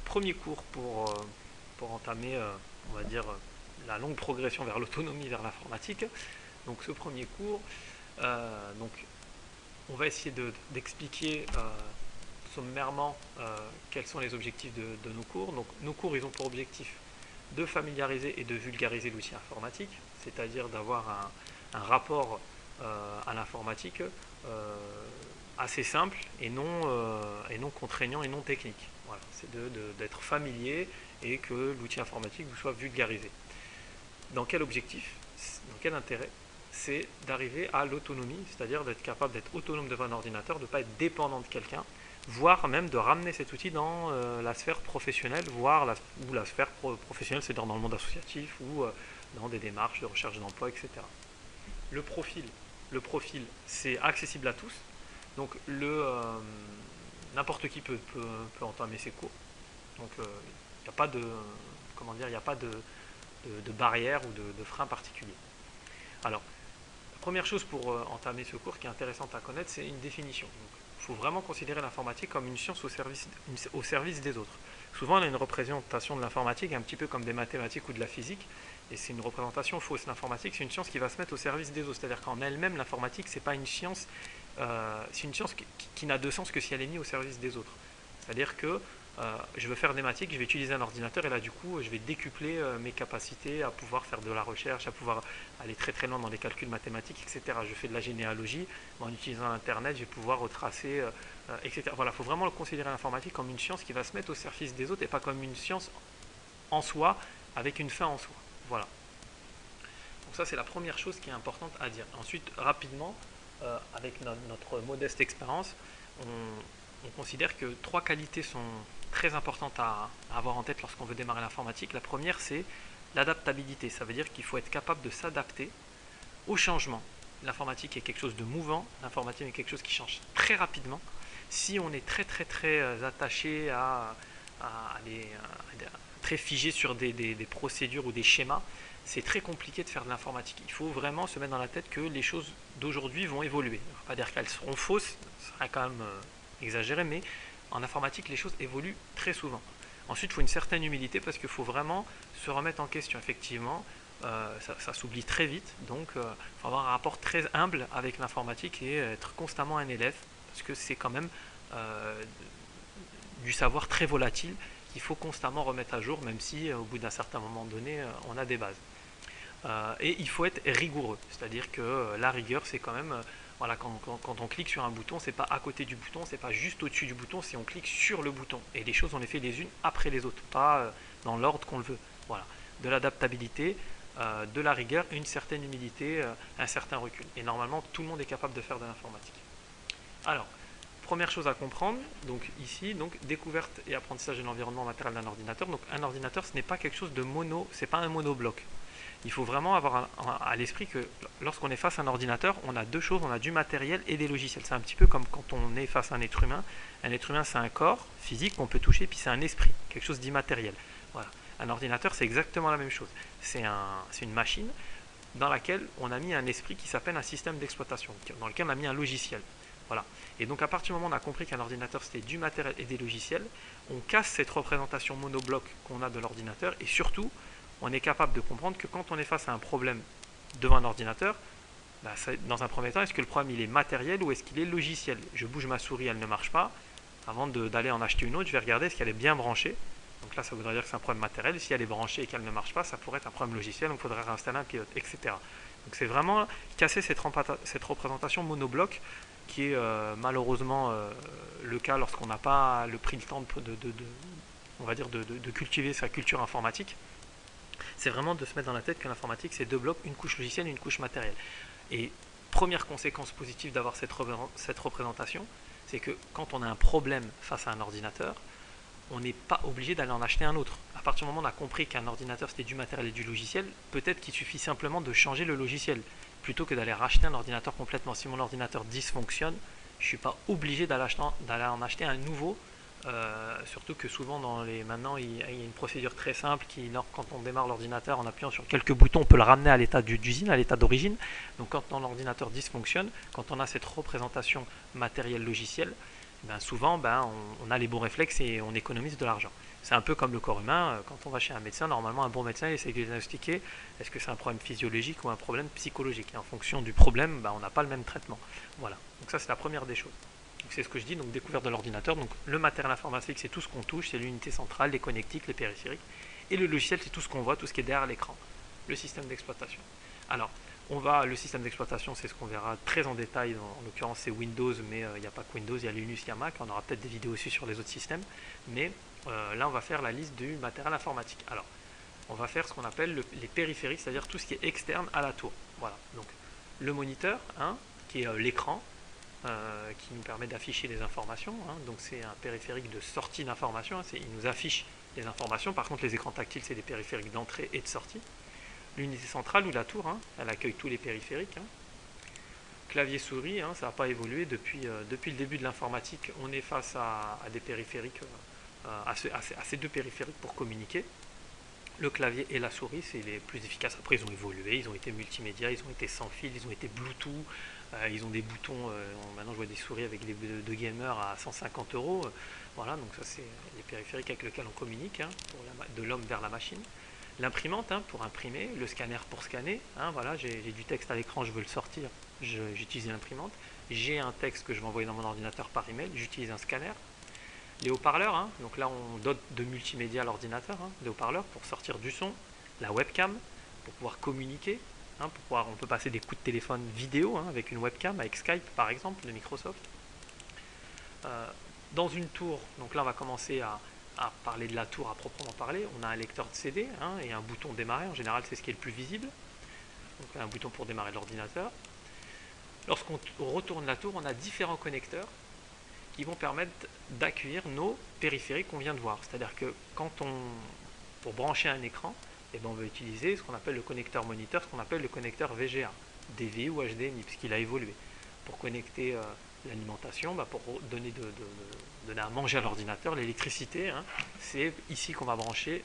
premier cours pour entamer, on va dire, la longue progression vers l'autonomie, vers l'informatique. Donc ce premier cours, donc, on va essayer d'expliquer sommairement quels sont les objectifs de nos cours. Donc nos cours, ils ont pour objectif de familiariser et de vulgariser l'outil informatique, c'est-à-dire d'avoir un rapport à l'informatique assez simple et non contraignant et non technique. Voilà, c'est d'être familier et que l'outil informatique vous soit vulgarisé. Dans quel objectif, dans quel intérêt? C'est d'arriver à l'autonomie, c'est-à-dire d'être capable d'être autonome devant un ordinateur, de ne pas être dépendant de quelqu'un, voire même de ramener cet outil dans la sphère professionnelle, voire la sphère professionnelle, c'est-à-dire dans le monde associatif ou dans des démarches de recherche d'emploi, etc. Le profil, c'est accessible à tous, donc n'importe qui peut entamer ses cours. Donc il n'y a pas de, comment dire, il n'y a pas de barrière ou de frein particulier. Alors, la première chose pour entamer ce cours qui est intéressante à connaître, c'est une définition. Il faut vraiment considérer l'informatique comme une science au service des autres. Souvent, on a une représentation de l'informatique un petit peu comme des mathématiques ou de la physique, et c'est une représentation fausse. L'informatique, c'est une science qui va se mettre au service des autres. C'est-à-dire qu'en elle-même, l'informatique, c'est pas une science, c'est une science qui n'a de sens que si elle est mise au service des autres. C'est-à-dire que je veux faire des mathématiques, je vais utiliser un ordinateur et là du coup je vais décupler mes capacités à pouvoir faire de la recherche, à pouvoir aller très très loin dans les calculs mathématiques, etc. Je fais de la généalogie, en utilisant Internet je vais pouvoir retracer, etc. Voilà, il faut vraiment considérer l'informatique comme une science qui va se mettre au service des autres et pas comme une science en soi, avec une fin en soi. Voilà. Donc ça c'est la première chose qui est importante à dire. Ensuite, rapidement, avec notre modeste expérience, on considère que 3 qualités sont très importantes à avoir en tête lorsqu'on veut démarrer l'informatique. La première, c'est l'adaptabilité. Ça veut dire qu'il faut être capable de s'adapter au changement. L'informatique est quelque chose de mouvant, l'informatique est quelque chose qui change très rapidement. Si on est très attaché très figé sur des procédures ou des schémas, c'est très compliqué de faire de l'informatique. Il faut vraiment se mettre dans la tête que les choses d'aujourd'hui vont évoluer. On ne va pas dire qu'elles seront fausses, ce serait quand même exagéré, mais en informatique, les choses évoluent très souvent. Ensuite, il faut une certaine humilité parce qu'il faut vraiment se remettre en question. Effectivement, ça s'oublie très vite, donc il faut avoir un rapport très humble avec l'informatique et être constamment un élève parce que c'est quand même du savoir très volatile qu'il faut constamment remettre à jour, même si au bout d'un certain moment donné, on a des bases. Et il faut être rigoureux, c'est-à-dire que la rigueur, c'est quand même voilà, quand on clique sur un bouton, c'est pas à côté du bouton, c'est pas juste au-dessus du bouton, c'est on clique sur le bouton. Et les choses, on les fait les unes après les autres, pas dans l'ordre qu'on le veut. Voilà. De l'adaptabilité, de la rigueur, une certaine humilité, un certain recul. Et normalement, tout le monde est capable de faire de l'informatique. Alors, première chose à comprendre, donc ici, découverte et apprentissage de l'environnement matériel d'un ordinateur. Donc un ordinateur, ce n'est pas quelque chose de c'est pas un monobloc. Il faut vraiment avoir à l'esprit que lorsqu'on est face à un ordinateur, on a deux choses, on a du matériel et des logiciels. C'est un petit peu comme quand on est face à un être humain. Un être humain, c'est un corps physique qu'on peut toucher, puis c'est un esprit, quelque chose d'immatériel. Voilà. Un ordinateur, c'est exactement la même chose. C'est une machine dans laquelle on a mis un esprit qui s'appelle un système d'exploitation, dans lequel on a mis un logiciel. Voilà. Et donc à partir du moment où on a compris qu'un ordinateur c'était du matériel et des logiciels, on casse cette représentation monobloc qu'on a de l'ordinateur et surtout, on est capable de comprendre que quand on est face à un problème devant un ordinateur, dans un premier temps, est-ce que le problème il est matériel ou est-ce qu'il est logiciel? Je bouge ma souris, elle ne marche pas. Avant d'aller en acheter une autre, je vais regarder est-ce qu'elle est bien branchée. Donc là, ça voudrait dire que c'est un problème matériel. Si elle est branchée et qu'elle ne marche pas, ça pourrait être un problème logiciel, donc il faudrait réinstaller un pilote, etc. Donc c'est vraiment casser cette représentation monobloc qui est malheureusement le cas lorsqu'on n'a pas pris le temps on va dire de cultiver sa culture informatique. C'est vraiment de se mettre dans la tête que l'informatique, c'est deux blocs, une couche logicielle et une couche matérielle. Et première conséquence positive d'avoir cette représentation, c'est que quand on a un problème face à un ordinateur, on n'est pas obligé d'aller en acheter un autre. À partir du moment où on a compris qu'un ordinateur c'était du matériel et du logiciel, peut-être qu'il suffit simplement de changer le logiciel, plutôt que d'aller racheter un ordinateur complètement. Si mon ordinateur dysfonctionne, je ne suis pas obligé d'aller en acheter un nouveau. Surtout que souvent maintenant il y a une procédure très simple quand on démarre l'ordinateur en appuyant sur quelques boutons on peut le ramener à l'état d'usine, à l'état d'origine. Donc quand l'ordinateur dysfonctionne, quand on a cette représentation matérielle logicielle, souvent on a les bons réflexes et on économise de l'argent. C'est un peu comme le corps humain, quand on va chez un médecin, normalement un bon médecin il essaie de diagnostiquer est-ce que c'est un problème physiologique ou un problème psychologique. Et en fonction du problème, on n'a pas le même traitement. Voilà, donc ça c'est la première des choses. C'est ce que je dis, donc découverte de l'ordinateur. Donc le matériel informatique, c'est tout ce qu'on touche, c'est l'unité centrale, les connectiques, les périphériques. Et le logiciel, c'est tout ce qu'on voit, tout ce qui est derrière l'écran, le système d'exploitation. Alors, le système d'exploitation, c'est ce qu'on verra très en détail. En l'occurrence, c'est Windows, mais il n'y a pas que Windows, il y a Linux, il y a Mac. On aura peut-être des vidéos aussi sur les autres systèmes. Mais là, on va faire la liste du matériel informatique. Alors, on va faire ce qu'on appelle les périphériques, c'est-à-dire tout ce qui est externe à la tour. Voilà. Donc, le moniteur, qui est l'écran, qui nous permet d'afficher les informations. Donc, c'est un périphérique de sortie d'informations. Il nous affiche les informations. Par contre, les écrans tactiles, c'est des périphériques d'entrée et de sortie. L'unité centrale ou la tour, elle accueille tous les périphériques. Clavier souris, ça n'a pas évolué depuis le début de l'informatique. On est face à des périphériques, à ces deux périphériques pour communiquer. Le clavier et la souris, c'est les plus efficaces. Après, ils ont évolué, ils ont été multimédia, ils ont été sans fil, ils ont été Bluetooth, ils ont des boutons. Maintenant, je vois des souris avec des de gamers à 150 €. Voilà, donc ça, c'est les périphériques avec lesquels on communique, de l'homme vers la machine. L'imprimante pour imprimer, le scanner pour scanner. Voilà, j'ai du texte à l'écran, je veux le sortir, j'utilise l'imprimante. J'ai un texte que je vais envoyer dans mon ordinateur par email, j'utilise un scanner. Les haut-parleurs, donc là on dote de multimédia l'ordinateur, des haut-parleurs pour sortir du son. La webcam pour pouvoir communiquer, on peut passer des coups de téléphone vidéo avec une webcam, avec Skype par exemple de Microsoft. Dans une tour, donc là on va commencer à parler de la tour à proprement parler. On a un lecteur de CD et un bouton démarrer. En général, c'est ce qui est le plus visible. Donc un bouton pour démarrer l'ordinateur. Lorsqu'on retourne la tour, on a différents connecteurs qui vont permettre d'accueillir nos périphériques qu'on vient de voir. C'est-à-dire que pour brancher un écran, on va utiliser ce qu'on appelle le connecteur moniteur, ce qu'on appelle le connecteur VGA, DVI ou HDMI, puisqu'il a évolué. Pour connecter l'alimentation, pour donner à manger à l'ordinateur, l'électricité, c'est ici qu'on va brancher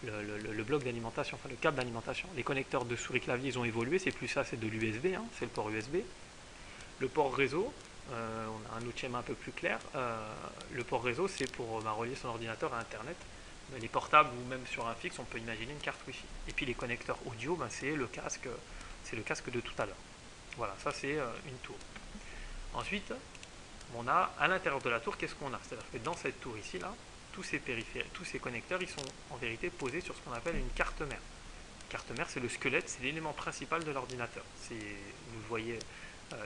le bloc d'alimentation, enfin le câble d'alimentation. Les connecteurs de souris clavier, ils ont évolué, c'est plus ça, c'est de l'USB, c'est le port USB. Le port réseau, on a un autre schéma un peu plus clair. Le port réseau, c'est pour relier son ordinateur à Internet. Les portables ou même sur un fixe, on peut imaginer une carte Wi-Fi. Et puis les connecteurs audio, c'est le casque de tout à l'heure. Voilà, ça c'est une tour. Ensuite, on a à l'intérieur de la tour, qu'est-ce qu'on a? C'est-à-dire que dans cette tour ici, là, tous ces connecteurs, ils sont en vérité posés sur ce qu'on appelle une carte mère. Une carte mère, c'est le squelette, c'est l'élément principal de l'ordinateur. Vous le voyez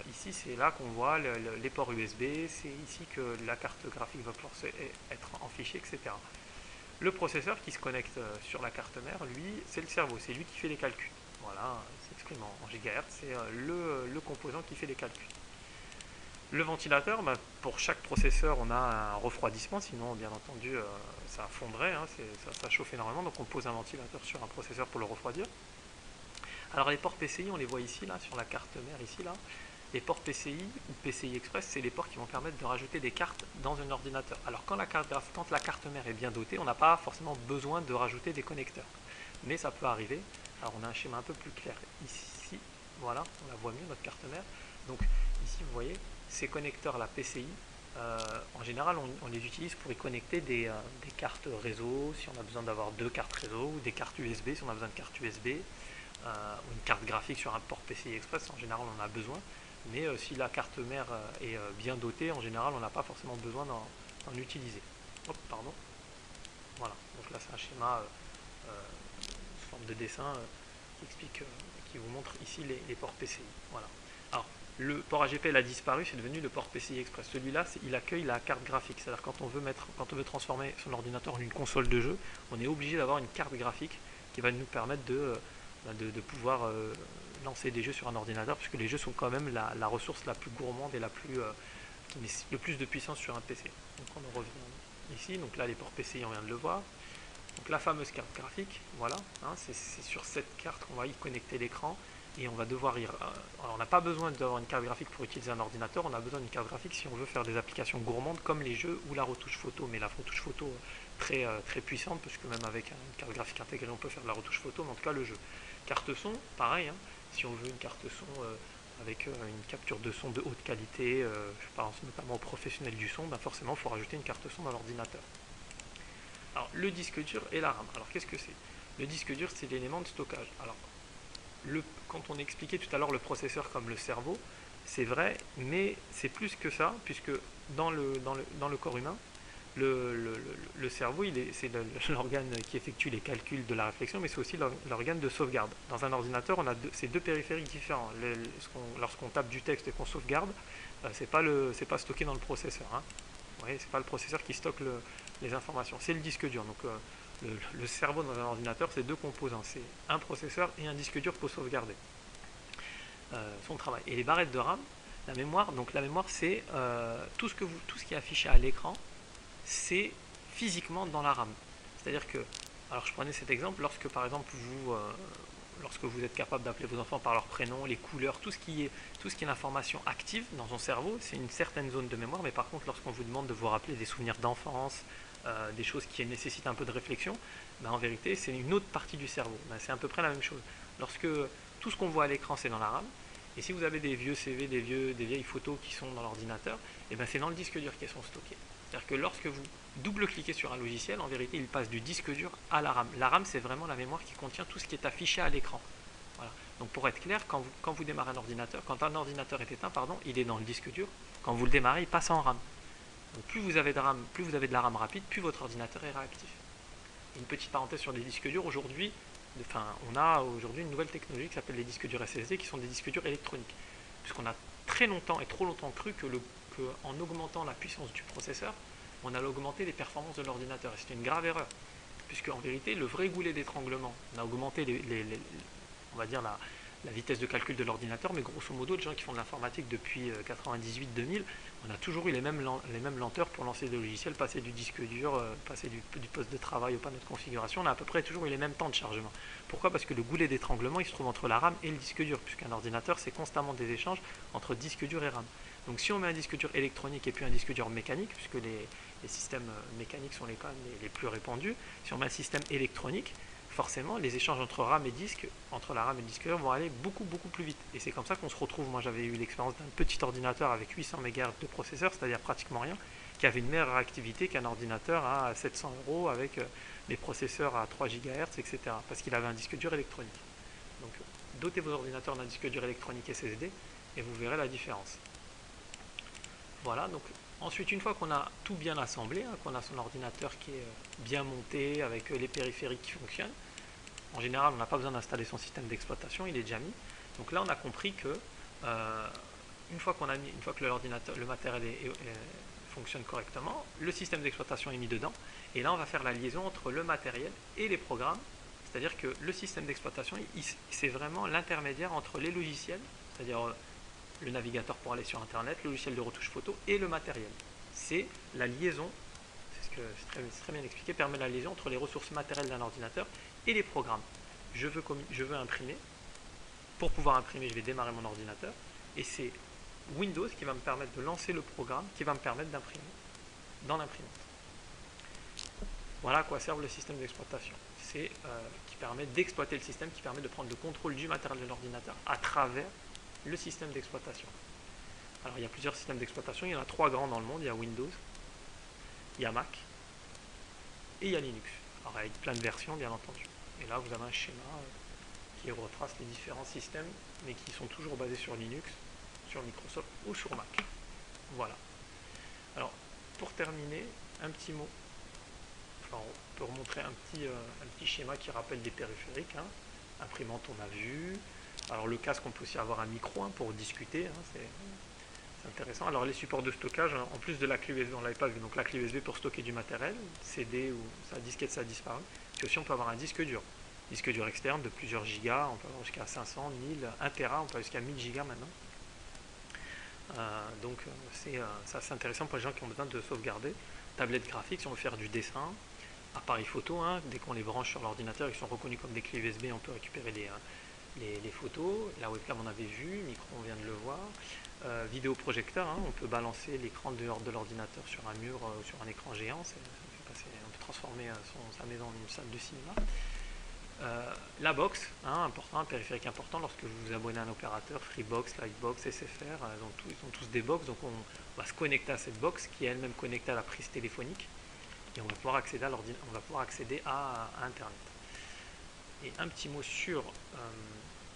ici, c'est là qu'on voit les ports USB, c'est ici que la carte graphique va pouvoir être en fichier, etc. Le processeur qui se connecte sur la carte mère, lui, c'est le cerveau, c'est lui qui fait les calculs. Voilà, il s'exprime en gigahertz, c'est le composant qui fait les calculs. Le ventilateur, pour chaque processeur, on a un refroidissement, sinon, bien entendu, ça fondrait, ça chauffe énormément, donc on pose un ventilateur sur un processeur pour le refroidir. Alors les ports PCI, on les voit ici, là, sur la carte mère, ici, là. Les ports PCI ou PCI Express, c'est les ports qui vont permettre de rajouter des cartes dans un ordinateur. Alors quand la carte mère est bien dotée, on n'a pas forcément besoin de rajouter des connecteurs. Mais ça peut arriver. Alors on a un schéma un peu plus clair ici, voilà, on la voit mieux, notre carte mère. Donc ici, vous voyez, ces connecteurs, la PCI, en général, on les utilise pour y connecter des cartes réseau, si on a besoin d'avoir 2 cartes réseau, ou des cartes USB, si on a besoin de cartes USB, ou une carte graphique sur un port PCI Express, en général, on en a besoin. Mais si la carte mère est bien dotée, en général, on n'a pas forcément besoin d'en utiliser. Hop, pardon. Voilà, donc là, c'est un schéma sous forme de dessin qui explique, qui vous montre ici les ports PCI. Voilà. Alors, le port AGPL a disparu, c'est devenu le port PCI Express. Celui-là, il accueille la carte graphique. C'est-à-dire quand on veut transformer son ordinateur en une console de jeu, on est obligé d'avoir une carte graphique qui va nous permettre de pouvoir lancer des jeux sur un ordinateur, puisque les jeux sont quand même la ressource la plus gourmande et qui met le plus de puissance sur un PC. Donc on en revient ici, donc là les ports PCI, on vient de le voir. Donc la fameuse carte graphique, voilà, c'est sur cette carte qu'on va y connecter l'écran, et on va devoir alors on n'a pas besoin d'avoir une carte graphique pour utiliser un ordinateur, on a besoin d'une carte graphique si on veut faire des applications gourmandes comme les jeux ou la retouche photo, mais la retouche photo très puissante, parce que même avec une carte graphique intégrée on peut faire de la retouche photo, mais en tout cas le jeu. Carte son, pareil, si on veut une carte son avec une capture de son de haute qualité, je pense notamment aux professionnels du son, forcément il faut rajouter une carte son dans l'ordinateur. Alors, le disque dur et la RAM. Alors, qu'est-ce que c'est? Le disque dur, c'est l'élément de stockage. Alors, quand on expliquait tout à l'heure le processeur comme le cerveau, c'est vrai, mais c'est plus que ça, puisque dans le corps humain, le cerveau, c'est l'organe qui effectue les calculs de la réflexion, mais c'est aussi l'organe de sauvegarde. Dans un ordinateur, on a ces deux périphériques différents. Lorsqu'on tape du texte et qu'on sauvegarde, c'est pas stocké dans le processeur. Hein. Vous voyez, c'est pas le processeur qui stocke les informations, c'est le disque dur. Donc le cerveau dans un ordinateur, c'est deux composants, c'est un processeur et un disque dur pour sauvegarder son travail. Et les barrettes de RAM, la mémoire, donc la mémoire, c'est tout ce qui est affiché à l'écran, c'est physiquement dans la RAM. C'est-à-dire que, alors je prenais cet exemple, lorsque par exemple lorsque vous êtes capable d'appeler vos enfants par leur prénom, les couleurs, tout ce qui est l'information active dans son cerveau, c'est une certaine zone de mémoire, mais par contre lorsqu'on vous demande de vous rappeler des souvenirs d'enfance, des choses qui nécessitent un peu de réflexion, ben en vérité c'est une autre partie du cerveau. Ben c'est à peu près la même chose. Lorsque tout ce qu'on voit à l'écran c'est dans la RAM, et si vous avez des vieux CV, des vieilles photos qui sont dans l'ordinateur, et ben c'est dans le disque dur qu'elles sont stockées. C'est-à-dire que lorsque vous double-cliquez sur un logiciel, en vérité, il passe du disque dur à la RAM. La RAM, c'est vraiment la mémoire qui contient tout ce qui est affiché à l'écran. Voilà. Donc pour être clair, quand vous démarrez un ordinateur, quand un ordinateur est éteint, pardon, il est dans le disque dur. Quand vous le démarrez, il passe en RAM. Donc plus vous avez de RAM, plus vous avez de la RAM rapide, plus votre ordinateur est réactif. Une petite parenthèse sur les disques durs, aujourd'hui, on a aujourd'hui une nouvelle technologie qui s'appelle les disques durs SSD, qui sont des disques durs électroniques. Puisqu'on a très longtemps et trop longtemps cru qu'en augmentant la puissance du processeur, on allait augmenter les performances de l'ordinateur. Et c'était une grave erreur. Puisque en vérité, le vrai goulet d'étranglement, on a augmenté on va dire la vitesse de calcul de l'ordinateur, mais grosso modo, les gens qui font de l'informatique depuis 98-2000, on a toujours eu les mêmes lenteurs pour lancer des logiciels, passer du disque dur, passer du poste de travail au panneau de configuration, on a à peu près toujours eu les mêmes temps de chargement. Pourquoi? Parce que le goulet d'étranglement, il se trouve entre la RAM et le disque dur, puisqu'un ordinateur, c'est constamment des échanges entre disque dur et RAM. Donc si on met un disque dur électronique et puis un disque dur mécanique, puisque les systèmes mécaniques sont quand même les plus répandus, si on met un système électronique, forcément, les échanges entre RAM et disque, entre la RAM et le disque dur vont aller beaucoup plus vite. Et c'est comme ça qu'on se retrouve, moi j'avais eu l'expérience d'un petit ordinateur avec 800 MHz de processeur, c'est-à-dire pratiquement rien, qui avait une meilleure réactivité qu'un ordinateur à 700 € avec des processeurs à 3 GHz, etc. Parce qu'il avait un disque dur électronique. Donc dotez vos ordinateurs d'un disque dur électronique SSD et vous verrez la différence. Voilà, donc ensuite, une fois qu'on a tout bien assemblé, hein, qu'on a son ordinateur qui est bien monté avec les périphériques qui fonctionnent, en général, on n'a pas besoin d'installer son système d'exploitation, il est déjà mis. Donc là, on a compris que une fois que le matériel fonctionne correctement, le système d'exploitation est mis dedans, et là, on va faire la liaison entre le matériel et les programmes. C'est-à-dire que le système d'exploitation, c'est vraiment l'intermédiaire entre les logiciels, c'est-à-dire le navigateur pour aller sur internet, le logiciel de retouche photo et le matériel. C'est la liaison, c'est très bien expliqué, permet la liaison entre les ressources matérielles d'un ordinateur et les programmes. Je veux imprimer. Pour pouvoir imprimer, je vais démarrer mon ordinateur et c'est Windows qui va me permettre de lancer le programme qui va me permettre d'imprimer dans l'imprimante. Voilà à quoi sert le système d'exploitation. C'est qui permet d'exploiter le système, qui permet de prendre le contrôle du matériel de l'ordinateur à travers le système d'exploitation. Alors il y a plusieurs systèmes d'exploitation, il y en a 3 grands dans le monde, il y a Windows, il y a Mac et il y a Linux. Alors avec plein de versions bien entendu. Et là vous avez un schéma qui retrace les différents systèmes, mais qui sont toujours basés sur Linux, sur Microsoft ou sur Mac. Voilà. Alors pour terminer, un petit mot. Enfin, on peut remontrer un petit schéma qui rappelle des périphériques. Hein. Imprimante on a vu. Alors le casque, on peut aussi avoir un micro pour discuter, hein, c'est intéressant. Alors les supports de stockage, en plus de la clé USB, on ne l'avait pas vu, donc la clé USB pour stocker du matériel, CD ou sa disquette, ça a disparu. Puis aussi on peut avoir un disque dur externe de plusieurs gigas, on peut avoir jusqu'à 500, 1000, 1 Tera, on peut avoir jusqu'à 1000 gigas maintenant. Donc ça c'est intéressant pour les gens qui ont besoin de sauvegarder. Tablette graphique, si on veut faire du dessin, appareil photo, hein, dès qu'on les branche sur l'ordinateur, ils sont reconnus comme des clés USB, on peut récupérer les photos, la webcam on avait vu, micro on vient de le voir, vidéoprojecteur, hein, on peut balancer l'écran dehors de l'ordinateur sur un mur ou sur un écran géant, on peut transformer sa maison en une salle de cinéma. La box, hein, important, un périphérique important lorsque vous vous abonnez à un opérateur, Freebox, Livebox, SFR, ils ont tous des box, donc on va se connecter à cette box qui est elle-même connectée à la prise téléphonique. et on va pouvoir accéder à Internet. Et un petit mot sur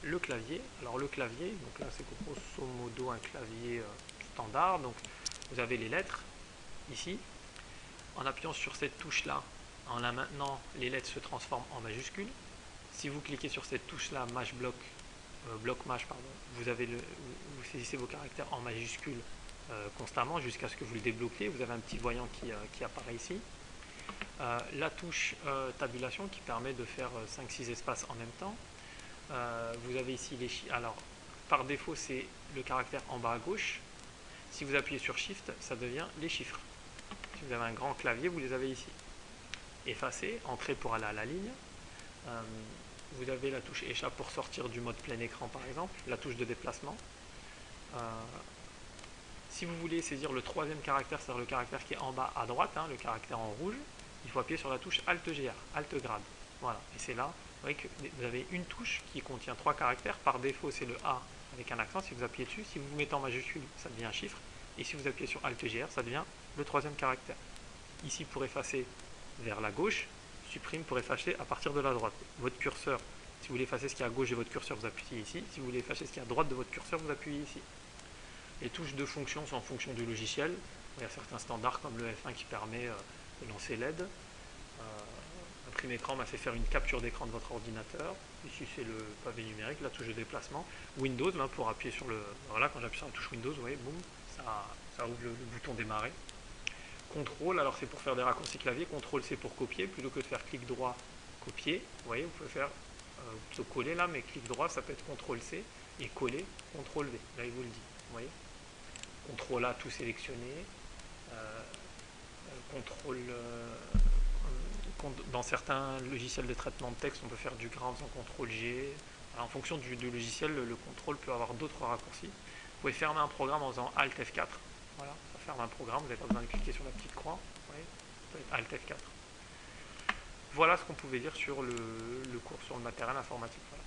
le clavier. Alors le clavier, donc là c'est grosso modo un clavier standard. Donc vous avez les lettres ici. En appuyant sur cette touche là, en la maintenant, les lettres se transforment en majuscules. Si vous cliquez sur cette touche là, maj bloc, bloc maj, pardon, vous saisissez vos caractères en majuscules constamment jusqu'à ce que vous le débloquiez. Vous avez un petit voyant qui apparaît ici. La touche tabulation qui permet de faire 5-6 espaces en même temps. Vous avez ici les chiffres. Alors, par défaut, c'est le caractère en bas à gauche. Si vous appuyez sur Shift, ça devient les chiffres. Si vous avez un grand clavier, vous les avez ici. Effacer, entrer pour aller à la ligne. Vous avez la touche échappe pour sortir du mode plein écran par exemple, la touche de déplacement. Si vous voulez saisir le troisième caractère, c'est-à-dire le caractère qui est en bas à droite, le caractère en rouge, il faut appuyer sur la touche Alt-GR, Alt-Grade. Voilà, et c'est là, vous voyez que vous avez une touche qui contient 3 caractères. Par défaut, c'est le A avec un accent. Si vous appuyez dessus, si vous vous mettez en majuscule, ça devient un chiffre. Et si vous appuyez sur Alt-GR, ça devient le troisième caractère. Ici, pour effacer vers la gauche, supprime pour effacer à partir de la droite. Votre curseur, si vous voulez effacer ce qui est à gauche de votre curseur, vous appuyez ici. Si vous voulez effacer ce qui est à droite de votre curseur, vous appuyez ici. Les touches de fonction sont en fonction du logiciel. Il y a certains standards comme le F1 qui permet de lancer LED. Imprime écran m'a fait faire une capture d'écran de votre ordinateur. Ici c'est le pavé numérique, la touche de déplacement. Windows, là, pour appuyer sur le... Voilà, quand j'appuie sur la touche Windows, vous voyez, boum, ça ouvre le bouton démarrer. Contrôle, alors c'est pour faire des raccourcis clavier. Contrôle c'est pour copier, plutôt que de faire clic droit, copier. Vous voyez, vous pouvez faire coller là, mais clic droit ça peut être CTRL C et coller, CTRL V. Là il vous le dit, vous voyez. CTRL A tout sélectionné. CTRL dans certains logiciels de traitement de texte, on peut faire du gras en faisant CTRL G. Alors, en fonction du logiciel, le contrôle peut avoir d'autres raccourcis. Vous pouvez fermer un programme en faisant Alt F4. Voilà, ça ferme un programme, vous n'avez pas besoin de cliquer sur la petite croix. Vous voyez, ça peut être Alt F4. Voilà ce qu'on pouvait dire sur le cours sur le matériel informatique. Voilà.